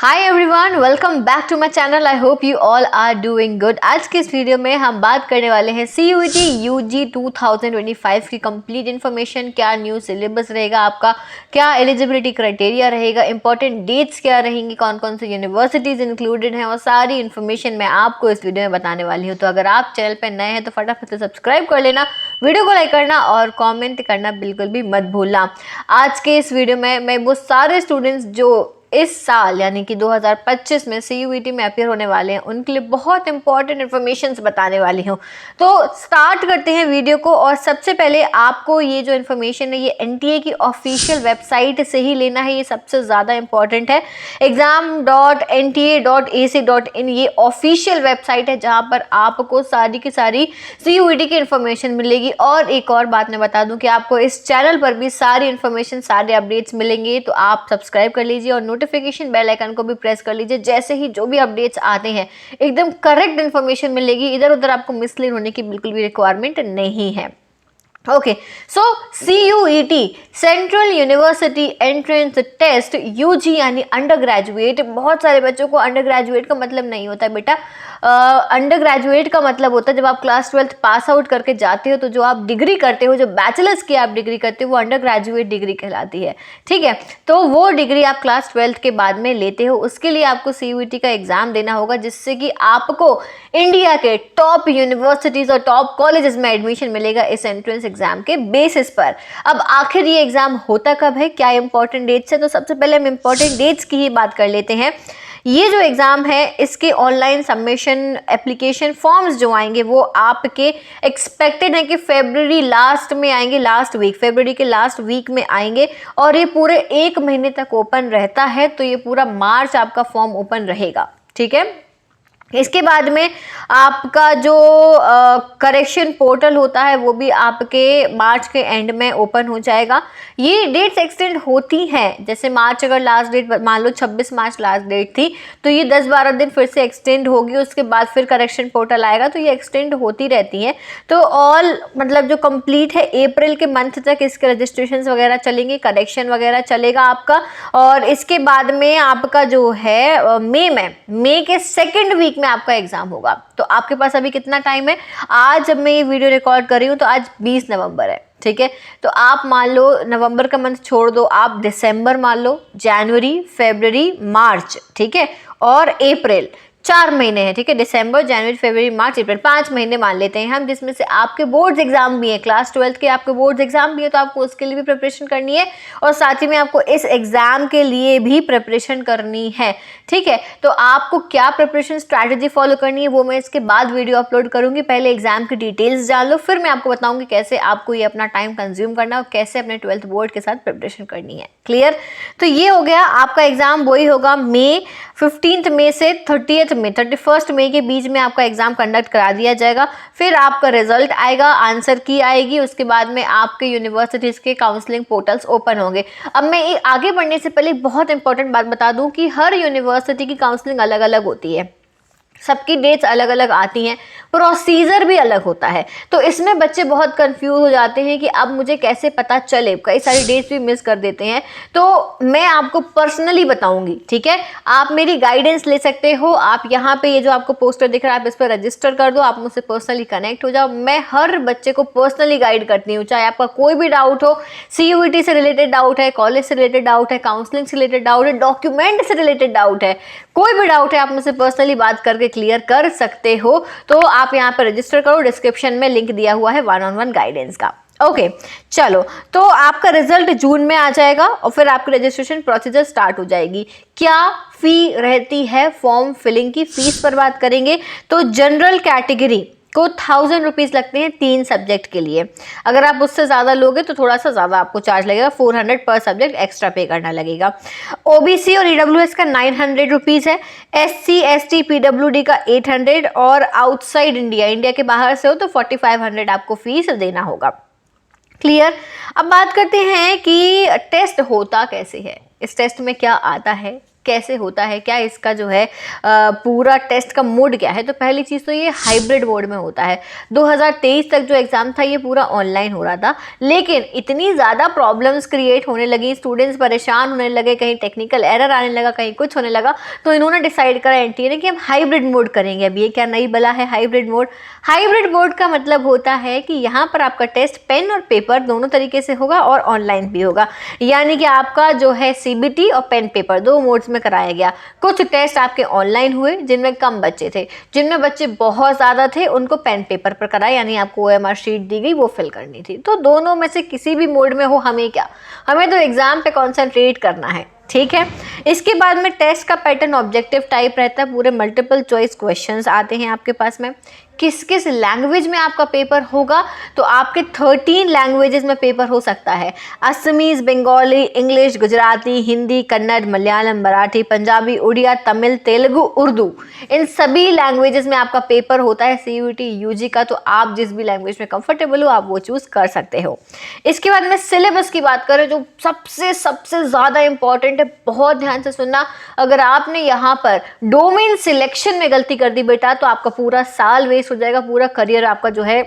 Hi everyone, welcome back to my channel. I hope you all are doing good. आज के इस video में हम बात करने वाले हैं CUET UG 2025 की कंप्लीट इन्फॉर्मेशन। क्या न्यू सिलेबस रहेगा आपका, क्या एलिजिबिलिटी क्राइटेरिया रहेगा, इंपॉर्टेंट डेट्स क्या रहेंगी, कौन कौन से यूनिवर्सिटीज इंक्लूडेड हैं, और सारी इन्फॉर्मेशन मैं आपको इस वीडियो में बताने वाली हूँ। तो अगर आप चैनल पर नए हैं तो फटाफट से सब्सक्राइब कर लेना, वीडियो को लाइक करना और कॉमेंट करना बिल्कुल भी मत भूलना। आज के इस वीडियो में मैं वो सारे स्टूडेंट्स जो इस साल यानी कि 2025 में CUET में अपियर होने वाले हैं उनके लिए बहुत इंपॉर्टेंट इन्फॉर्मेशन बताने वाली हूँ। तो स्टार्ट करते हैं वीडियो को। और सबसे पहले आपको ये जो इन्फॉर्मेशन है ये NTA की ऑफिशियल वेबसाइट से ही लेना है, ये सबसे ज़्यादा इंपॉर्टेंट है। exam.nta.ac.in ये ऑफिशियल वेबसाइट है जहाँ पर आपको सारी की सारी CUET की इन्फॉर्मेशन मिलेगी। और एक और बात मैं बता दूँ कि आपको इस चैनल पर भी सारी इन्फॉर्मेशन, सारे अपडेट्स मिलेंगे, तो आप सब्सक्राइब कर लीजिए और नोटिफिकेशन बेल आइकन को भी प्रेस कर लीजिए। जैसे ही जो भी अपडेट्स आते हैं एकदम करेक्ट इन्फॉर्मेशन मिलेगी, इधर उधर आपको मिसलीड होने की बिल्कुल भी रिक्वायरमेंट नहीं है। Okay, so CUET central university entrance test UG यानी अंडर ग्रेजुएट। बहुत सारे बच्चों को अंडर ग्रेजुएट का मतलब नहीं होता है बेटा। अंडर ग्रेजुएट का मतलब होता है जब आप क्लास 12 पास आउट करके जाते हो, तो जो आप डिग्री करते हो, जो बैचलर्स की आप डिग्री करते हो, वो अंडर ग्रेजुएट डिग्री कहलाती है। ठीक है, तो वो डिग्री आप क्लास 12 के बाद में लेते हो। उसके लिए आपको CUET का एग्जाम देना होगा, जिससे कि आपको इंडिया के टॉप यूनिवर्सिटीज और टॉप कॉलेजेस में एडमिशन मिलेगा इस एंट्रेंस एग्जाम के बेसिस पर। अब आखिर ये एग्जाम होता कब है, क्या इंपॉर्टेंट डेट्स है, तो सबसे पहले हम इंपॉर्टेंट डेट्स की ही बात कर लेते हैं। ये जो एग्जाम है इसके ऑनलाइन सबमिशन एप्लीकेशन फॉर्म्स जो आएंगे वो आपके एक्सपेक्टेड है कि फरवरी लास्ट में आएंगे, लास्ट वीक, फरवरी के लास्ट वीक में आएंगे। और ये पूरे 1 महीने तक ओपन रहता है, तो ये पूरा मार्च आपका फॉर्म ओपन रहेगा। ठीक है, इसके बाद में आपका जो करेक्शन पोर्टल होता है वो भी आपके मार्च के एंड में ओपन हो जाएगा। ये डेट्स एक्सटेंड होती हैं, जैसे मार्च अगर लास्ट डेट मान लो 26 मार्च लास्ट डेट थी, तो ये 10-12 दिन फिर से एक्सटेंड होगी। उसके बाद फिर करेक्शन पोर्टल आएगा, तो ये एक्सटेंड होती रहती हैं। तो ऑल मतलब जो कंप्लीट है अप्रैल के मंथ तक इसके रजिस्ट्रेशन वगैरह चलेंगे, करेक्शन वगैरह चलेगा आपका। और इसके बाद में आपका जो है मई के सेकेंड वीक में आपका एग्जाम होगा। तो आपके पास अभी कितना टाइम है, आज जब मैं ये वीडियो रिकॉर्ड कर रही हूँ तो आज 20 नवंबर है। ठीक है, तो आप मान लो नवंबर का मंथ छोड़ दो, आप दिसंबर मान लो, जनवरी, फरवरी, मार्च, ठीक है, और अप्रैल, 4 महीने हैं। ठीक है, दिसंबर, जनवरी, फरवरी, मार्च, अप्रैल, 5 महीने मान लेते हैं हम, जिसमें से आपके बोर्ड्स एग्जाम भी है, क्लास 12 के आपके बोर्ड्स एग्जाम भी है, तो आपको उसके लिए भी प्रिपरेशन करनी है और साथ ही में आपको इस एग्जाम के लिए भी प्रिपरेशन करनी है। ठीक है, तो आपको क्या प्रिपरेशन स्ट्रैटेजी फॉलो करनी है वो मैं इसके बाद वीडियो अपलोड करूंगी। पहले एग्जाम की डिटेल्स जान लो, फिर मैं आपको बताऊंगी कैसे आपको ये अपना टाइम कंज्यूम करना और कैसे अपने 12th बोर्ड के साथ प्रिपरेशन करनी है। क्लियर? तो ये हो गया आपका एग्जाम, वही होगा मई 15 मई से 30 मई, 31 मई के बीच में आपका एग्जाम कंडक्ट करा दिया जाएगा। फिर आपका रिजल्ट आएगा, आंसर की आएगी, उसके बाद में आपके यूनिवर्सिटीज के काउंसलिंग पोर्टल्स ओपन होंगे। अब मैं आगे बढ़ने से पहले बहुत इंपॉर्टेंट बात बता दूं कि हर यूनिवर्सिटी की काउंसलिंग अलग अलग होती है, सबकी डेट्स अलग अलग आती हैं, प्रोसीजर भी अलग होता है। तो इसमें बच्चे बहुत कंफ्यूज हो जाते हैं कि अब मुझे कैसे पता चले, कई सारी डेट्स भी मिस कर देते हैं। तो मैं आपको पर्सनली बताऊंगी। ठीक है, आप मेरी गाइडेंस ले सकते हो। आप यहाँ पे ये जो आपको पोस्टर दिख रहा है आप इस पर रजिस्टर कर दो, आप मुझसे पर्सनली कनेक्ट हो जाओ। मैं हर बच्चे को पर्सनली गाइड करती हूँ, चाहे आपका कोई भी डाउट हो, CUET से रिलेटेड डाउट है, कॉलेज से रिलेटेड डाउट है, काउंसलिंग से रिलेटेड डाउट है, डॉक्यूमेंट से रिलेटेड डाउट है, कोई भी डाउट है आप मुझसे पर्सनली बात करके क्लियर कर सकते हो। तो आप यहाँ पर रजिस्टर करो, डिस्क्रिप्शन में लिंक दिया हुआ है 1-on-1 गाइडेंस का। ओके, चलो, तो आपका रिजल्ट जून में आ जाएगा और फिर आपकी रजिस्ट्रेशन प्रोसीजर स्टार्ट हो जाएगी। क्या फी रहती है फॉर्म फिलिंग की? फीस पर बात करेंगे तो जनरल कैटेगरी को 1000 रुपीज़ लगते हैं 3 सब्जेक्ट के लिए। अगर आप उससे ज़्यादा लोगे तो थोड़ा सा ज़्यादा आपको चार्ज लगेगा, 400 पर सब्जेक्ट एक्स्ट्रा पे करना लगेगा। OBC और EWS का 900 रुपीज़ है, SC ST PWD का 800 और आउटसाइड इंडिया के बाहर से हो तो 4500 आपको फीस देना होगा। क्लियर? अब बात करते हैं कि टेस्ट होता कैसे है, इस टेस्ट में क्या आता है, कैसे होता है, क्या इसका जो है पूरा टेस्ट का मोड क्या है। तो पहली चीज़ तो ये हाइब्रिड मोड में होता है। 2023 तक जो एग्ज़ाम था ये पूरा ऑनलाइन हो रहा था, लेकिन इतनी ज़्यादा प्रॉब्लम्स क्रिएट होने लगी, स्टूडेंट्स परेशान होने लगे, कहीं टेक्निकल एरर आने लगा, कहीं कुछ होने लगा, तो इन्होंने डिसाइड करा एनटीए ने कि हम हाइब्रिड मोड करेंगे। अब ये क्या नई बला है हाइब्रिड मोड। हाइब्रिड मोड का मतलब होता है कि यहाँ पर आपका टेस्ट पेन और पेपर दोनों तरीके से होगा और ऑनलाइन भी होगा, यानी कि आपका जो है सीबीटी और पेन पेपर 2 मोड्स में कराया गया। कुछ टेस्ट आपके ऑनलाइन हुए जिनमें कम बच्चे थे, जिनमें बच्चे बहुत ज़्यादा थे उनको पेन पेपर पर कराया, यानी आपको OMR शीट दी गई वो फिल करनी थी। तो दोनों में से किसी भी मोड में हो, हमें क्या, हमें तो एग्ज़ाम पे कॉन्सेंट्रेट करना है, ठीक है। इसके बाद में टेस्ट का पैटर्न ऑब्जेक्टिव टाइप रहता है, पूरे मल्टीपल चॉइस क्वेश्चंस आते हैं आपके पास में। किस किस लैंग्वेज में आपका पेपर होगा, तो आपके 13 लैंग्वेजेस में पेपर हो सकता है। असमीज, बंगाली, इंग्लिश, गुजराती, हिंदी, कन्नड़, मलयालम, मराठी, पंजाबी, उड़िया, तमिल, तेलुगु, उर्दू, इन सभी लैंग्वेजेस में आपका पेपर होता है CUET UG का। तो आप जिस भी लैंग्वेज में कंफर्टेबल हो आप वो चूज़ कर सकते हो। इसके बाद में सिलेबस की बात करें, जो सबसे ज़्यादा इंपॉर्टेंट है, बहुत ध्यान से सुनना। अगर आपने यहाँ पर डोमेन सिलेक्शन में गलती कर दी बेटा, तो आपका पूरा साल वेस्ट हो जाएगा, पूरा करियर आपका जो है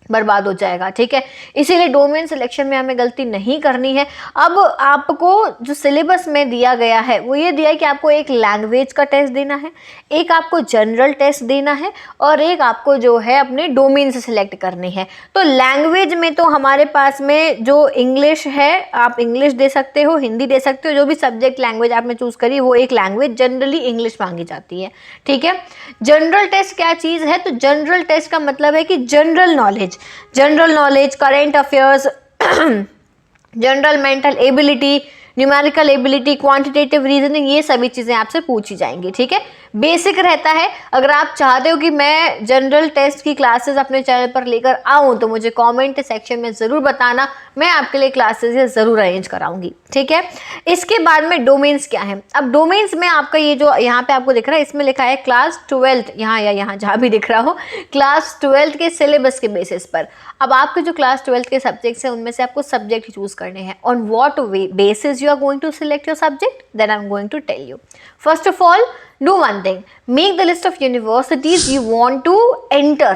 बर्बाद हो जाएगा, ठीक है। इसीलिए डोमेन सिलेक्शन में हमें गलती नहीं करनी है। अब आपको जो सिलेबस में दिया गया है वो ये दिया है कि आपको एक लैंग्वेज का टेस्ट देना है, एक आपको जनरल टेस्ट देना है और एक आपको जो है अपने डोमेन से सिलेक्ट करनी है। तो लैंग्वेज में तो हमारे पास में जो इंग्लिश है, आप इंग्लिश दे सकते हो, हिंदी दे सकते हो, जो भी सब्जेक्ट लैंग्वेज आपने चूज़ करी वो एक लैंग्वेज, जनरली इंग्लिश मांगी जाती है, ठीक है। जनरल टेस्ट क्या चीज़ है, तो जनरल टेस्ट का मतलब है कि general knowledge, current affairs, general mental ability, numerical ability, quantitative reasoning, ये सभी चीज़ें आपसे पूछी जाएंगी, ठीक है। बेसिक रहता है। अगर आप चाहते हो कि मैं जनरल टेस्ट की क्लासेस अपने चैनल पर लेकर आऊँ तो मुझे कमेंट सेक्शन में ज़रूर बताना, मैं आपके लिए क्लासेस ये ज़रूर अरेंज कराऊंगी, ठीक है। इसके बाद में डोमेन्स क्या है। अब डोमेन्स में आपका ये जो यहाँ पे आपको दिख रहा है, इसमें लिखा है क्लास 12, यहाँ या यहाँ जहाँ भी दिख रहा हो, क्लास 12 के सिलेबस के बेसिस पर। अब आपके जो क्लास 12 के सब्जेक्ट्स हैं उनमें से आपको सब्जेक्ट चूज करने हैं। On what basis you are going to select your subject, then I am going to tell you. First of all, do one thing, make the list of universities you want to enter।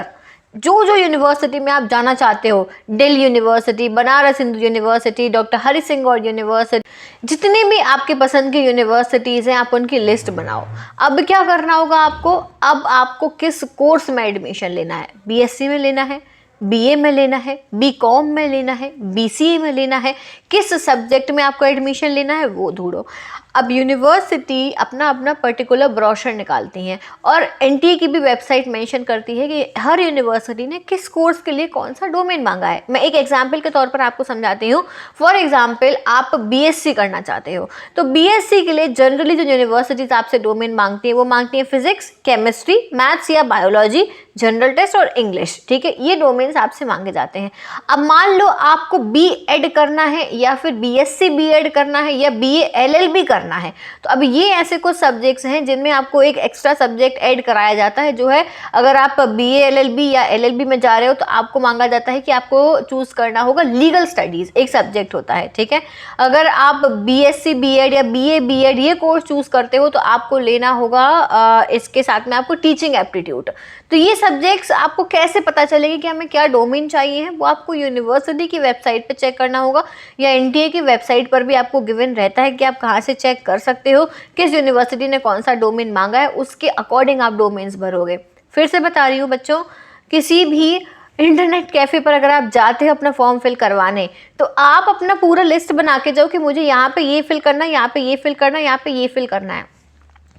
जो university में आप जाना चाहते हो, Delhi university, Banaras Hindu university, doctor Hari Singh Gour university, जितने भी आपके पसंद की यूनिवर्सिटीज़ हैं आप उनकी लिस्ट बनाओ। अब क्या करना होगा आपको, अब आपको किस कोर्स में एडमिशन लेना है, BSc में लेना है, BA में लेना है, BCom में लेना है, BCA में लेना है, किस सब्जेक्ट में आपको एडमिशन लेना है वो ढूंढो। अब यूनिवर्सिटी अपना अपना पर्टिकुलर ब्रोशर निकालती हैं और एनटीए की भी वेबसाइट मेंशन करती है कि हर यूनिवर्सिटी ने किस कोर्स के लिए कौन सा डोमेन मांगा है। मैं एक एग्जांपल के तौर पर आपको समझाती हूँ। फॉर एग्जांपल, आप BSc करना चाहते हो तो BSc के लिए जनरली जो यूनिवर्सिटीज आपसे डोमेन मांगती है वो मांगती है फिजिक्स, केमिस्ट्री, मैथ्स या बायोलॉजी, जनरल टेस्ट और इंग्लिश, ठीक है। ये डोमेन्स आपसे मांगे जाते हैं। अब मान लो आपको BEd करना है या फिर BSc BEd करना है या BA LLB करना है, तो अब ये ऐसे कुछ सब्जेक्ट्स हैं जिनमें आपको एक एक्स्ट्रा सब्जेक्ट ऐड कराया जाता है, जो है अगर आप BA LLB या LLB में जा रहे हो तो आपको मांगा जाता है कि आपको चूज करना होगा लीगल स्टडीज, एक सब्जेक्ट होता है, ठीक है। अगर आप BSc BEd या BA BEd ये कोर्स चूज करते हो तो आपको लेना होगा इसके साथ में आपको टीचिंग एप्टीट्यूड। तो ये सब्जेक्ट्स आपको कैसे पता चलेगी कि हमें क्या डोमेन चाहिए है, वो आपको यूनिवर्सिटी की वेबसाइट पे चेक करना होगा या एनटीए की वेबसाइट पर भी आपको गिवन रहता है कि आप कहाँ से चेक कर सकते हो किस यूनिवर्सिटी ने कौन सा डोमेन मांगा है, उसके अकॉर्डिंग आप डोमेन्स भरोगे। फिर से बता रही हूँ बच्चों, किसी भी इंटरनेट कैफ़े पर अगर आप जाते हो अपना फॉर्म फिल करवाने तो आप अपना पूरा लिस्ट बना के जाओ कि मुझे यहाँ पे ये फिल करना है, यहाँ पे ये फिल करना है, यहाँ पे ये फिल करना है।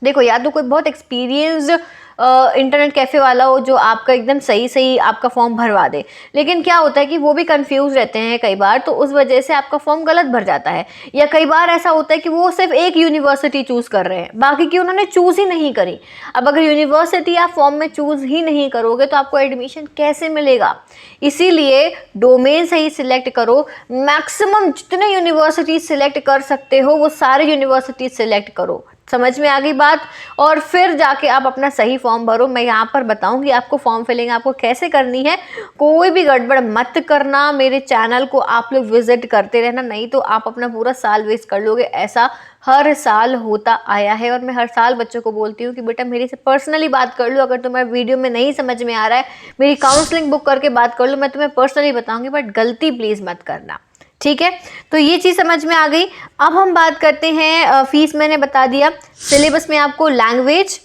देखो, या तो कोई बहुत एक्सपीरियंस्ड इंटरनेट कैफ़े वाला हो जो आपका एकदम सही आपका फॉर्म भरवा दे, लेकिन क्या होता है कि वो भी कंफ्यूज रहते हैं कई बार, तो उस वजह से आपका फॉर्म गलत भर जाता है। या कई बार ऐसा होता है कि वो सिर्फ एक यूनिवर्सिटी चूज़ कर रहे हैं, बाकी की उन्होंने चूज़ ही नहीं करी। अब अगर यूनिवर्सिटी आप फॉर्म में चूज़ ही नहीं करोगे तो आपको एडमिशन कैसे मिलेगा। इसीलिए डोमेन सही सिलेक्ट करो, मैक्सिमम जितने यूनिवर्सिटी सिलेक्ट कर सकते हो वो सारे यूनिवर्सिटी सिलेक्ट करो, समझ में आ गई बात। और फिर जाके आप अपना सही फॉर्म भरो। मैं यहाँ पर बताऊंगी आपको फॉर्म फिलिंग आपको कैसे करनी है। कोई भी गड़बड़ मत करना, मेरे चैनल को आप लोग विजिट करते रहना, नहीं तो आप अपना पूरा साल वेस्ट कर लोगे। ऐसा हर साल होता आया है और मैं हर साल बच्चों को बोलती हूँ कि बेटा मेरे से पर्सनली बात कर लो। अगर तुम्हें वीडियो में नहीं समझ में आ रहा है, मेरी काउंसलिंग बुक करके बात कर लो, मैं तुम्हें पर्सनली बताऊंगी, बट गलती प्लीज मत करना, ठीक है। तो ये चीज़ समझ में आ गई। अब हम बात करते हैं फीस। मैंने बता दिया। सिलेबस में आपको लैंग्वेज,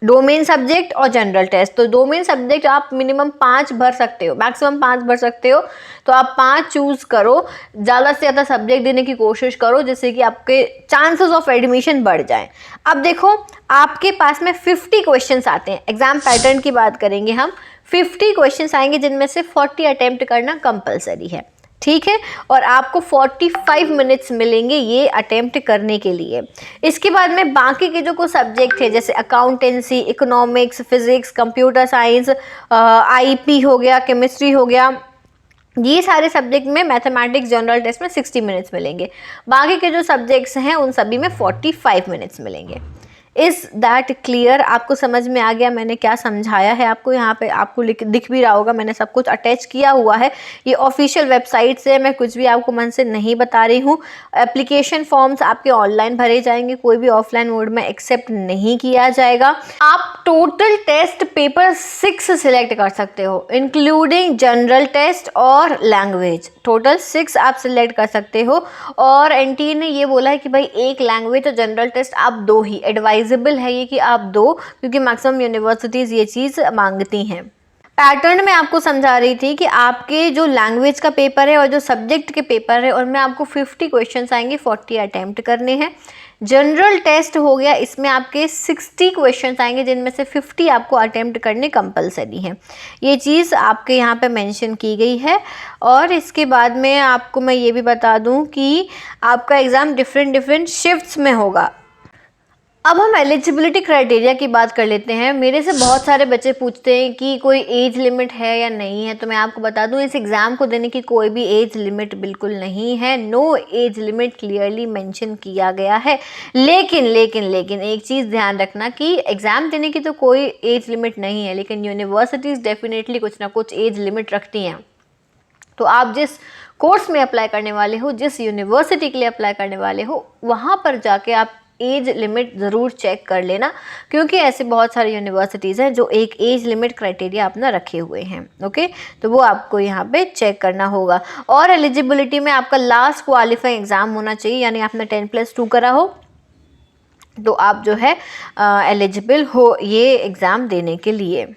डोमेन सब्जेक्ट और जनरल टेस्ट। तो डोमेन सब्जेक्ट आप मिनिमम 5 भर सकते हो, मैक्सिमम 5 भर सकते हो, तो आप 5 चूज करो। ज़्यादा से ज़्यादा सब्जेक्ट देने की कोशिश करो जिससे कि आपके चांसेस ऑफ एडमिशन बढ़ जाएं। अब देखो आपके पास में 50 क्वेश्चंस आते हैं। एग्जाम पैटर्न की बात करेंगे हम, 50 क्वेश्चंस आएंगे जिनमें से 40 अटेम्प्ट करना कंपलसरी है, ठीक है। और आपको 45 मिनट्स मिलेंगे ये अटेम्प्ट करने के लिए। इसके बाद में बाकी के जो कुछ सब्जेक्ट है जैसे accountancy, economics, physics, computer science, IP हो गया, केमिस्ट्री हो गया, ये सारे सब्जेक्ट में मैथमेटिक्स जनरल टेस्ट में 60 मिनट्स मिलेंगे। बाकी के जो सब्जेक्ट्स हैं उन सभी में 45 मिनट्स मिलेंगे। Is that clear? आपको समझ में आ गया मैंने क्या समझाया है आपको? यहाँ पे आपको दिख भी रहा होगा, मैंने सब कुछ अटैच किया हुआ है। ये ऑफिशियल वेबसाइट से, मैं कुछ भी आपको मन से नहीं बता रही हूँ। एप्लीकेशन फॉर्म्स आपके ऑनलाइन भरे जाएंगे, कोई भी ऑफलाइन मोड में एक्सेप्ट नहीं किया जाएगा। आप टोटल टेस्ट पेपर 6 सिलेक्ट कर सकते हो, इंक्लूडिंग जनरल टेस्ट और लैंग्वेज। टोटल 6 आप सिलेक्ट कर सकते हो। और एनटीए ने ये बोला है कि भाई एक लैंग्वेज और जनरल टेस्ट आप 2 ही, एडवाइजेबल है ये कि आप 2, क्योंकि मैक्सिमम यूनिवर्सिटीज़ ये चीज़ मांगती हैं। पैटर्न में आपको समझा रही थी कि आपके जो लैंग्वेज का पेपर है और जो सब्जेक्ट के पेपर है उनमें आपको 50 क्वेश्चंस आएंगे, 40 अटेम्प्ट करने हैं। जनरल टेस्ट हो गया, इसमें आपके 60 क्वेश्चंस आएंगे जिनमें से 50 आपको अटेम्प्ट करने कंपलसरी हैं। ये चीज़ आपके यहाँ पे मेंशन की गई है। और इसके बाद में आपको मैं ये भी बता दूँ कि आपका एग्ज़ाम डिफरेंट शिफ्ट्स में होगा। अब हम एलिजिबिलिटी क्राइटेरिया की बात कर लेते हैं। मेरे से बहुत सारे बच्चे पूछते हैं कि कोई एज लिमिट है या नहीं है, तो मैं आपको बता दूं इस एग्ज़ाम को देने की कोई भी एज लिमिट बिल्कुल नहीं है। No age limit clearly mention किया गया है। लेकिन एक चीज़ ध्यान रखना कि एग्ज़ाम देने की तो कोई एज लिमिट नहीं है, लेकिन यूनिवर्सिटीज़ डेफिनेटली कुछ ना कुछ एज लिमिट रखती हैं। तो आप जिस कोर्स में अप्लाई करने वाले हो, जिस यूनिवर्सिटी के लिए अप्लाई करने वाले हो, वहाँ पर जाके आप एज लिमिट ज़रूर चेक कर लेना, क्योंकि ऐसे बहुत सारी यूनिवर्सिटीज़ हैं जो एक एज लिमिट क्राइटेरिया अपना रखे हुए हैं। ओके, तो वो आपको यहाँ पे चेक करना होगा। और एलिजिबिलिटी में आपका लास्ट क्वालिफाइंग एग्ज़ाम होना चाहिए, यानी आपने 10+2 करा हो तो आप जो है एलिजिबल हो ये एग्ज़ाम देने के लिए।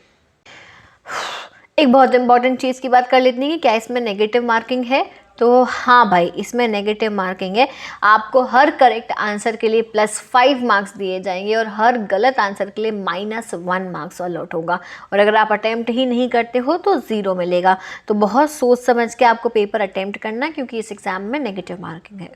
एक बहुत इंपॉर्टेंट चीज़ की बात कर लेते हैं कि क्या इसमें नेगेटिव मार्किंग है। तो हाँ भाई, इसमें नेगेटिव मार्किंग है। आपको हर करेक्ट आंसर के लिए +5 मार्क्स दिए जाएंगे और हर गलत आंसर के लिए -1 मार्क्स अलॉट होगा। और अगर आप अटेम्प्ट ही नहीं करते हो तो 0 मिलेगा। तो बहुत सोच समझ के आपको पेपर अटेम्प्ट करना, क्योंकि इस एग्ज़ाम में नेगेटिव मार्किंग है।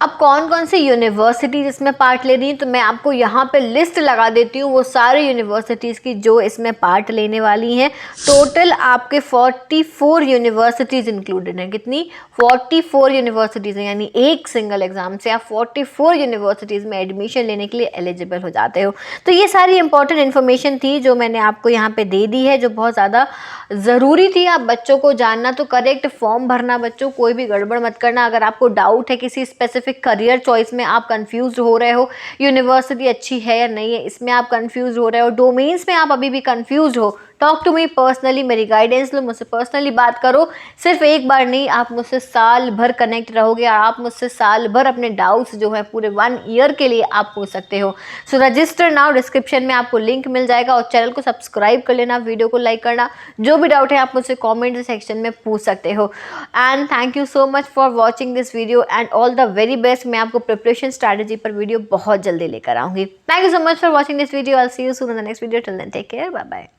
अब कौन कौन सी यूनिवर्सिटीज़ इसमें पार्ट ले रही हैं, तो मैं आपको यहाँ पे लिस्ट लगा देती हूँ वो सारी यूनिवर्सिटीज़ की जो इसमें पार्ट लेने वाली हैं। टोटल आपके 44 यूनिवर्सिटीज़ इंक्लूडेड हैं। कितनी? 44 यूनिवर्सिटीज़ हैं, यानी एक सिंगल एग्जाम से आप 44 यूनिवर्सिटीज़ में एडमिशन लेने के लिए एलिजिबल हो जाते हो। तो ये सारी इंपॉर्टेंट इन्फॉर्मेशन थी जो मैंने आपको यहाँ पर दे दी है, जो बहुत ज़्यादा ज़रूरी थी आप बच्चों को जानना। तो करेक्ट फॉर्म भरना बच्चों, कोई भी गड़बड़ मत करना। अगर आपको डाउट है किसी स्पेसिफिक करियर चॉइस में, आप कंफ्यूज हो रहे हो, यूनिवर्सिटी अच्छी है या नहीं है इसमें आप कंफ्यूज हो रहे हो, डोमेन्स में आप अभी भी कंफ्यूज हो, टॉक टू मी पर्सनली, मेरी गाइडेंस लो, मुझसे पर्सनली बात करो। सिर्फ एक बार नहीं, आप मुझसे साल भर कनेक्ट रहोगे और आप मुझसे साल भर अपने डाउट्स जो है पूरे 1 ईयर के लिए आप पूछ सकते हो। सो रजिस्टर नाउ, डिस्क्रिप्शन में आपको लिंक मिल जाएगा और चैनल को सब्सक्राइब कर लेना, वीडियो को लाइक करना। जो भी डाउट है आप मुझसे कॉमेंट सेक्शन में पूछ सकते हो। And thank you so much for watching this video and all the very best. मैं आपको प्रिपरेशन स्ट्रैटेजी पर वीडियो बहुत जल्दी लेकर आऊँगी। Thank you so much for watching this video. I will see you soon in the next video. Till then take care, bye bye.